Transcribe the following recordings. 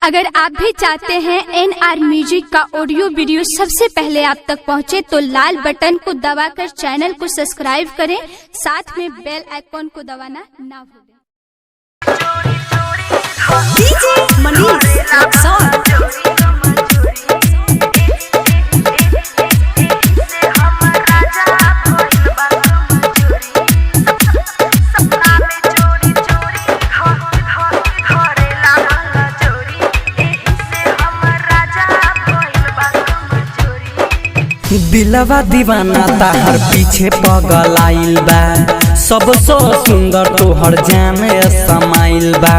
अगर आप भी चाहते हैं NR म्यूजिक का ऑडियो वीडियो सबसे पहले आप तक पहुंचे तो लाल बटन को दबाकर चैनल को सब्सक्राइब करें, साथ में बेल आइकॉन को दबाना ना भूलें। DJ मनीष रक्सौल। दिलवा दीवाना ताहर पीछे पगल आइल बा, सबसे सुंदर तोहर जामे समाइल बा।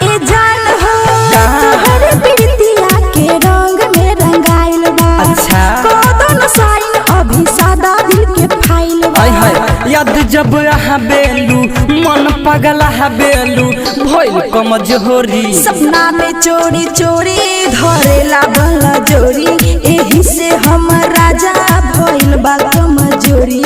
ए जान हो तोहर प्रीतिया के रंग में रंगाइल बा। अच्छा कौन साइन अभी सादा दिल के फाइल बा। हाय हाय याद जब आहा बेलू मन पगल आहा बेलू भइल कमजोरी। सपना में चोरी चोरी धरेला बला जोरी, एही से हम राजा भइल बा कमजोरी।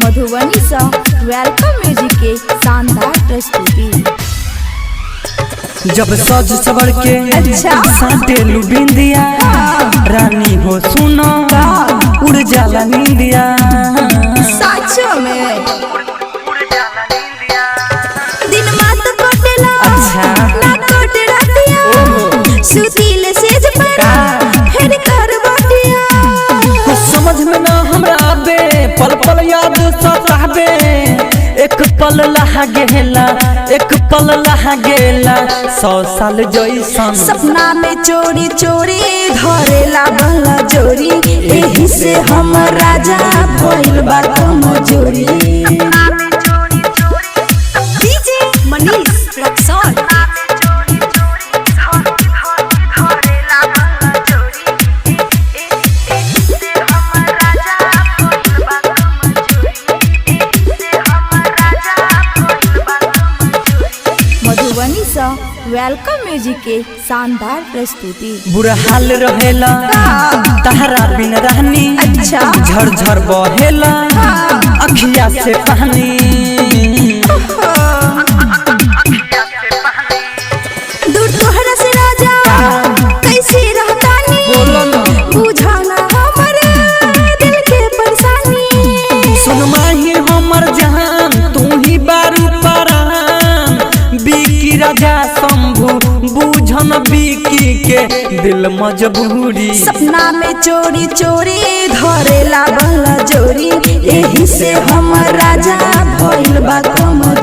मधुबनी सा वेलकम म्यूजिक के शानदार प्रस्तुति। जब सज सवर के अच्छा साटेलू बिंदिया, रानी हो सुनो उड़ जाला नींदिया। सच में दिन मात कोटेला अच्छा ना कोटे रातिया, सुतीले सेज पर फिर कर बटिया। कुछ समझ में ना हमरा आबे, पल पल याद सताबे। एक पल लहा गेला, एक पल लहा गेला 100 साल जैसन। सपना में चोरी चोरी धरेला बला जोरी, एही से हम राजा भइल बा कमजोरी। DJ मनीष रक्सौल। मधुबनी सा वेलकम म्यूजिक के शानदार प्रस्तुति। बुरा हाल रहेला तहरा बिन रहनी, अच्छा झरझर बहेला अखिया से पानी। दूर तोहरा से राजा कैसे रहतानी, बोलो ना बुझाना हमर दिल के परेशानी। सुन माही हमर जहान तू ही बारू परान, बिकी राजा शंभू बुझन बिकी के दिल मजबूरी। सपना में चोरी चोरी धरेला बला जोरी, एही से हम राजा भइल बा कमजोरी।